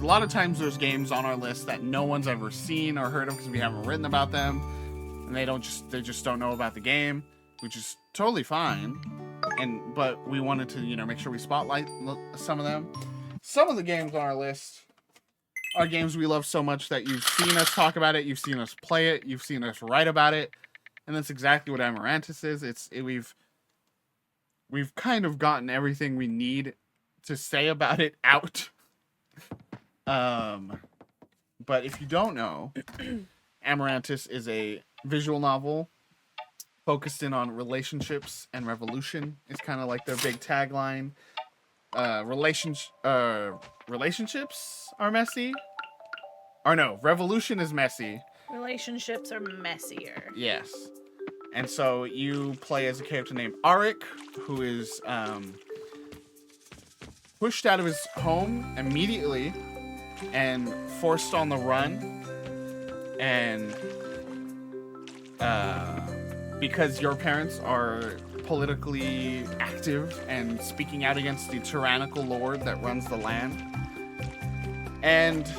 a lot of times there's games on our list that no one's ever seen or heard of because we haven't written about them, and they just don't know about the game, which is totally fine. But we wanted to, make sure we spotlight some of them. Some of the games on our list are games we love so much that you've seen us talk about it, you've seen us play it, you've seen us write about it, and that's exactly what Amarantus is. We've kind of gotten everything we need to say about it out. But if you don't know, Amarantus is a visual novel focused in on relationships and revolution. It's kind of like their big tagline. Relationships are messy. Or no, revolution is messy. Relationships are messier. Yes. And so you play as a character named Arik, who is pushed out of his home immediately and forced on the run. And because your parents are politically active and speaking out against the tyrannical lord that runs the land. And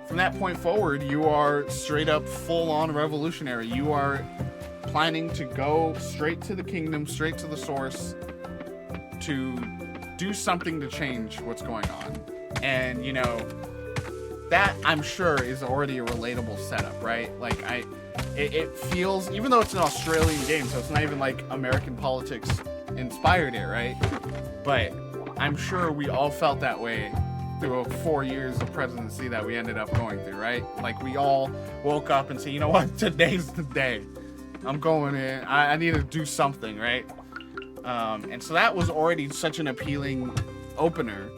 from that point forward, you are straight up full-on revolutionary. You are planning to go straight to the kingdom, straight to the source, to do something to change what's going on. And, that, I'm sure, is already a relatable setup, right? Like, it feels, even though it's an Australian game, so it's not even like American politics inspired it, right? But I'm sure we all felt that way through 4 years of presidency that we ended up going through, right? Like, we all woke up and said, you know what, today's the day. I'm going in. I need to do something, right? And so that was already such an appealing opener.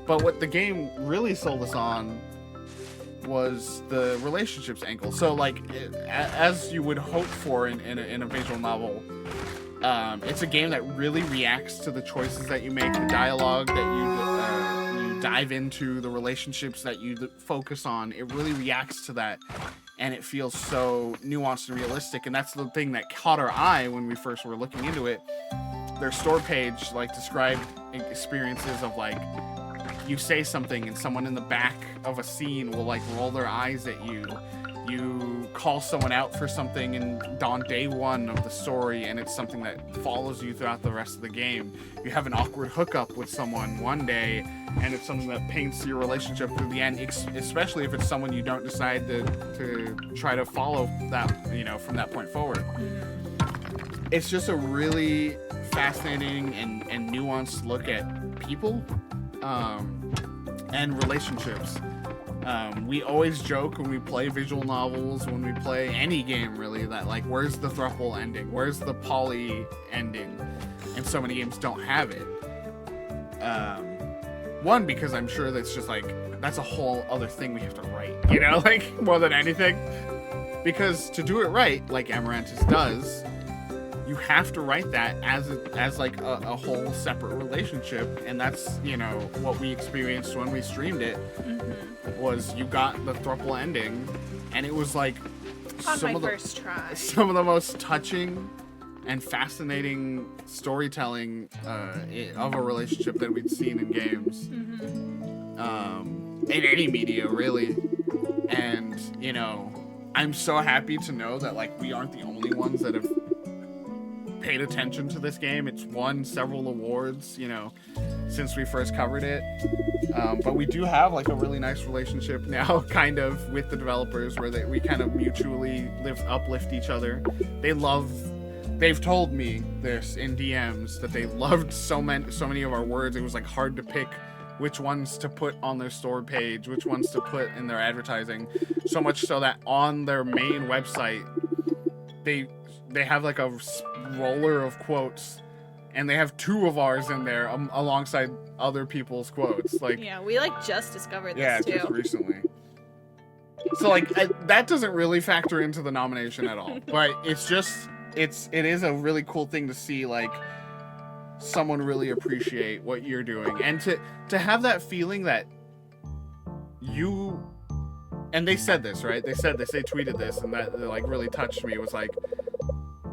But what the game really sold us on was the relationships angle. So, like, as you would hope for in a visual novel, it's a game that really reacts to the choices that you make, the dialogue that you dive into, the relationships that you focus on. It really reacts to that, and it feels so nuanced and realistic. And that's the thing that caught our eye when we first were looking into it. Their store page, like, described experiences of, like, you say something and someone in the back of a scene will, like, roll their eyes at you. You call someone out for something on day one of the story, and it's something that follows you throughout the rest of the game. You have an awkward hookup with someone one day, and it's something that paints your relationship through the end, especially if it's someone you don't decide to try to follow that, from that point forward. It's just a really fascinating and nuanced look at people and relationships. We always joke when we play visual novels, when we play any game really, that, like, where's the throuple ending? Where's the poly ending? And so many games don't have it. One, because I'm sure that's just, like, that's a whole other thing we have to write, like, more than anything. Because to do it right, like Amarantus does, you have to write that as like a whole separate relationship. And that's, what we experienced when we streamed it. Was you got the throuple ending, and it was like first try, some of the most touching and fascinating storytelling of a relationship that we'd seen in games, in any media really. And I'm so happy to know that, like, we aren't the only ones that have paid attention to this game. It's won several awards, since we first covered it. But we do have, like, a really nice relationship now, kind of, with the developers, where we kind of mutually uplift each other. They've told me this in DMs, that they loved so many of our words. It was, like, hard to pick which ones to put on their store page, which ones to put in their advertising. So much so that on their main website, they have, like, a roller of quotes, and they have 2 of ours in there alongside other people's quotes. Like, yeah, we, like, just discovered this too. Yeah, just recently. So, like, that doesn't really factor into the nomination at all. But it is a really cool thing to see, like, someone really appreciate what you're doing, and to have that feeling that you. And they said this, right? They tweeted this, and that, like, really touched me. It was like,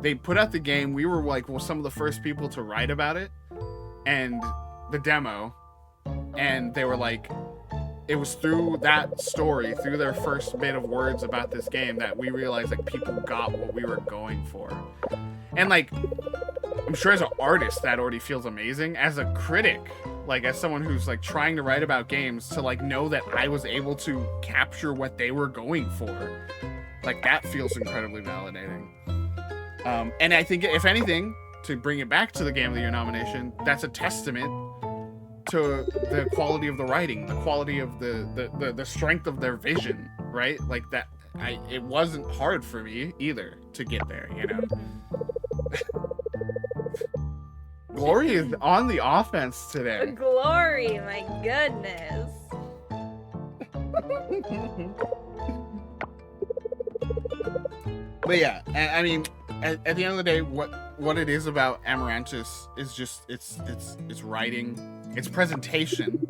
they put out the game. We were, like, some of the first people to write about it, and the demo, and they were like, it was through that story, through their first bit of words about this game, that we realized like people got what we were going for. And like, I'm sure as an artist that already feels amazing. As a critic, like as someone who's like trying to write about games, to like know that I was able to capture what they were going for, like that feels incredibly validating. And I think if anything, to bring it back to the Game of the Year nomination, that's a testament to the quality of the writing, the quality of the strength of their vision, right? Like that, it wasn't hard for me either to get there, you know? Glory is on the offense today. Glory, my goodness. But yeah, I mean, at the end of the day, what it is about Amarantus is just it's writing, it's presentation.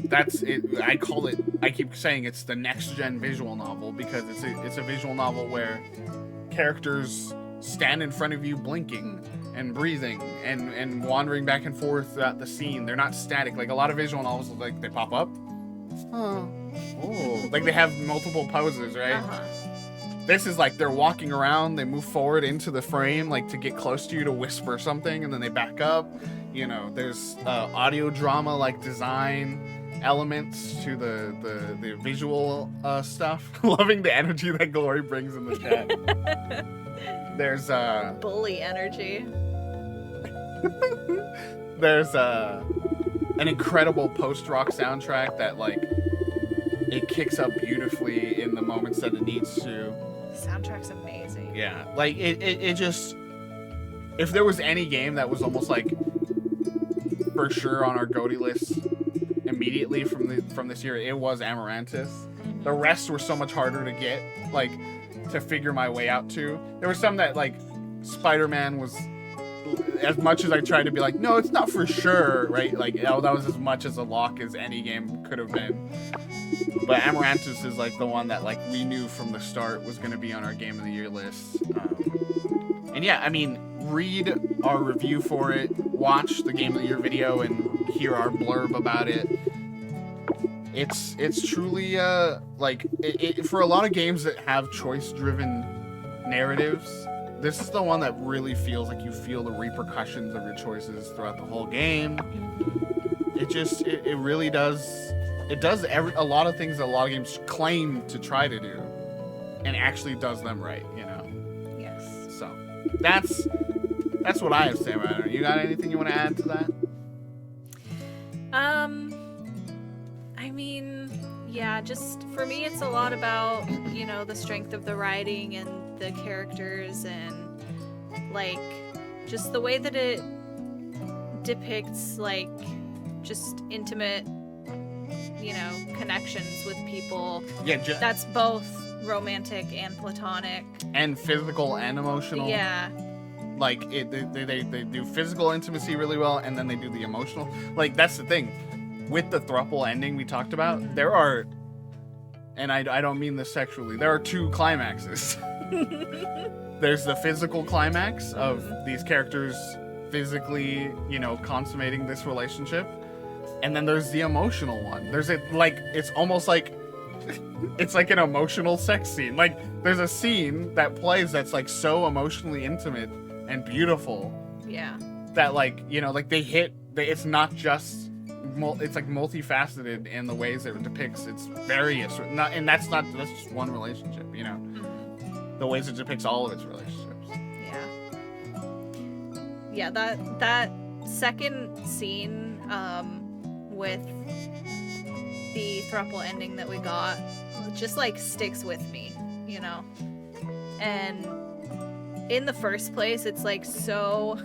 That's it. I call it. I keep saying it's the next gen visual novel because it's a visual novel where characters stand in front of you blinking and breathing and wandering back and forth throughout the scene. They're not static. Like a lot of visual novels, like they pop up. Oh, like they have multiple poses, right? Uh-huh. This is like they're walking around, they move forward into the frame, like to get close to you to whisper something, and then they back up. You know, there's audio drama like design elements to the visual stuff. Loving the energy that Glory brings in the chat. There's bully energy. There's an incredible post-rock soundtrack that like it kicks up beautifully in the moments that it needs to. Soundtrack's amazing. Yeah, like it just, if there was any game that was almost like for sure on our GOTY list immediately from this year, it was Amarantus. Mm-hmm. The rest were so much harder to get, like to figure my way out to. There were some that like Spider-Man was, as much as I tried to be like, no, it's not for sure, right? Like, that was as much as a lock as any game could have been. But Amarantus is like the one that like we knew from the start was going to be on our Game of the Year list. And yeah, I mean, read our review for it, watch the Game of the Year video, and hear our blurb about it. It's truly like for a lot of games that have choice-driven narratives, this is the one that really feels like you feel the repercussions of your choices throughout the whole game. It really does. It does a lot of things that a lot of games claim to try to do, and actually does them right, you know? Yes. So, that's what I have to say about it. You got anything you want to add to that? I mean, yeah, just for me, it's a lot about, you know, the strength of the writing and the characters and, like, just the way that it depicts, like, just intimate, you know, connections with people. Yeah, that's both romantic and platonic. And physical and emotional. Yeah. Like, they do physical intimacy really well, and then they do the emotional. Like, that's the thing. With the throuple ending we talked about, mm-hmm. there are, and I don't mean this sexually, there are two climaxes. There's the physical climax of these characters physically, you know, consummating this relationship. And then there's the emotional one. There's it's almost like, it's like an emotional sex scene. Like, there's a scene that plays that's like so emotionally intimate and beautiful. Yeah. That like, you know, like it's not just, it's like multifaceted in the ways that it depicts its various, that's just one relationship, you know. Mm-hmm. The ways it depicts all of its relationships. Yeah. Yeah, that second scene, with the throuple ending that we got, just like sticks with me, you know. And in the first place, it's like so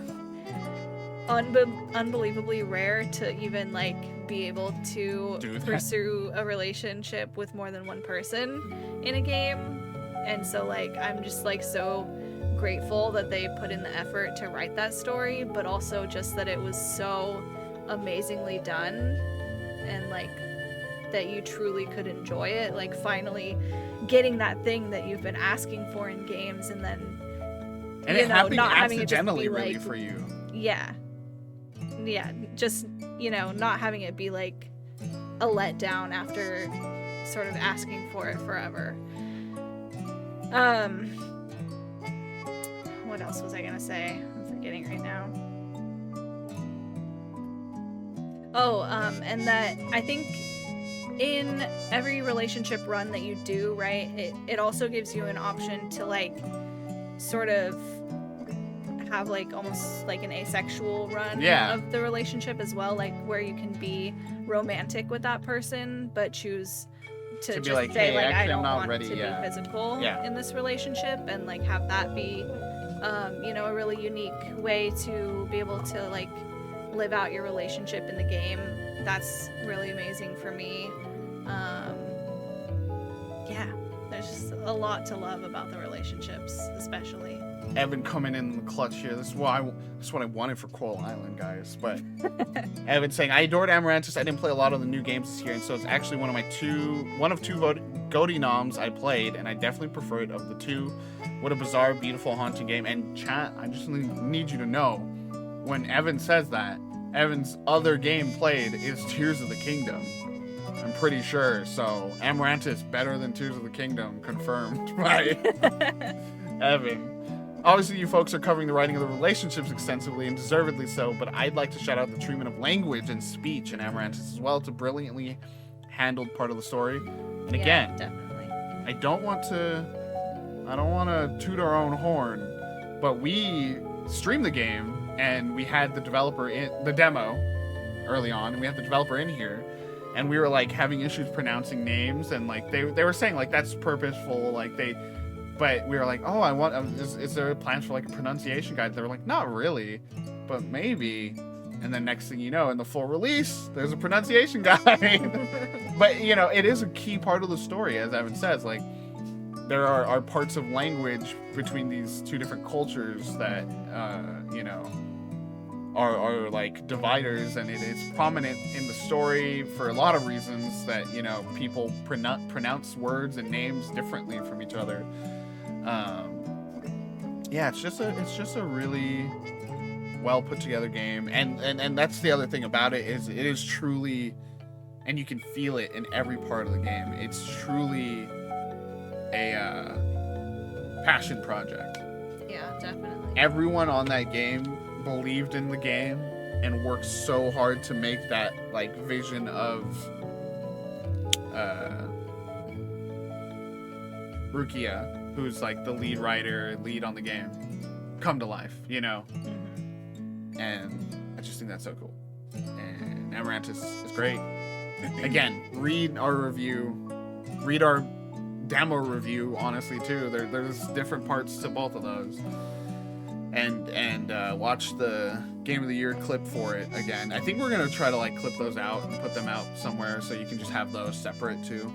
unbelievably rare to even like be able to pursue a relationship with more than one person in a game. And so like I'm just like so grateful that they put in the effort to write that story, but also just that it was so amazingly done, and like that you truly could enjoy it, like finally getting that thing that you've been asking for in games, and then it happened not accidentally really like, for you. Yeah, just, you know, not having it be like a letdown after sort of asking for it forever. What else was I gonna say? I'm forgetting right now. Oh, and that I think in every relationship run that you do, right, it also gives you an option to like sort of have like almost like an asexual run of the relationship as well, like where you can be romantic with that person but choose to just like, say hey, like actually, I don't want ready, to be physical in this relationship, and like have that be you know, a really unique way to be able to like live out your relationship in the game. That's really amazing for me. Yeah, there's just a lot to love about the relationships, especially. Evan coming in the clutch here. This is what I wanted for Coral Island, guys. But Evan saying, I adored Amarantus. I didn't play a lot of the new games this year, and so it's actually one of two GOTY noms I played, and I definitely prefer it of the two. What a bizarre, beautiful, haunting game. And chat, I just need you to know, when Evan says that, Evan's other game played is Tears of the Kingdom. I'm pretty sure. So Amarantus better than Tears of the Kingdom, confirmed by Evan. Obviously, you folks are covering the writing of the relationships extensively, and deservedly so, but I'd like to shout out the treatment of language and speech in Amarantus as well. It's a brilliantly handled part of the story. And again, definitely. I don't want to toot our own horn, but we streamed the game, and we had the developer in the demo early on, and we had the developer in here, and we were like having issues pronouncing names, and like they were saying like that's purposeful, like but we were like, oh, I want, is there plans for like a pronunciation guide? They were like, not really, but maybe. And then next thing you know, in the full release, there's a pronunciation guide. But, you know, it is a key part of the story, as Evan says. Like, there are parts of language between these two different cultures that, you know, are like dividers, and it is prominent in the story for a lot of reasons that, you know, people pronounce words and names differently from each other. Yeah, it's just a really well put together game, and that's the other thing about it, is it is truly, and you can feel it in every part of the game, it's truly a passion project. Yeah, definitely. Everyone on that game believed in the game and worked so hard to make that like vision of Rukia, who's like the lead writer, lead on the game, come to life, you know? And I just think that's so cool. And Amarantus is great. Again, read our review, read our demo review, honestly, too. There's different parts to both of those. And watch the Game of the Year clip for it again. I think we're going to try to like clip those out and put them out somewhere so you can just have those separate, too.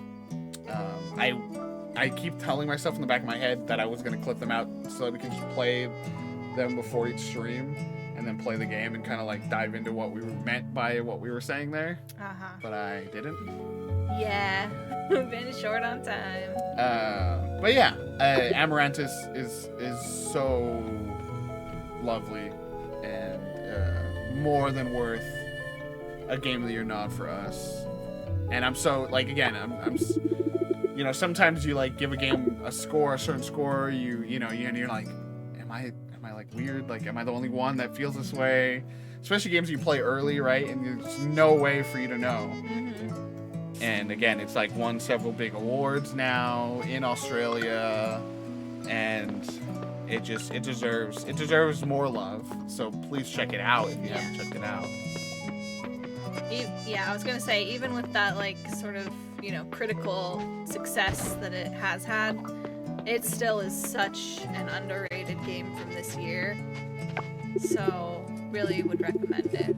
I keep telling myself in the back of my head that I was going to clip them out so that we can just play them before each stream and then play the game and kind of like dive into what we meant by what we were saying there. But I didn't. Yeah, we've been short on time. But yeah, Amarantus is so lovely and more than worth a Game of the Year nod for us. And I'm so like, again, I'm you know, sometimes you like give a game a certain score, you know, and you're like, am I like weird? Like, am I the only one that feels this way? Especially games you play early, right? And there's no way for you to know. And again, it's like won several big awards now in Australia, and it deserves more love. So please check it out if you haven't checked it out. Yeah, I was gonna say, even with that like sort of, you know, critical success that it has had, it still is such an underrated game from this year. So really would recommend it.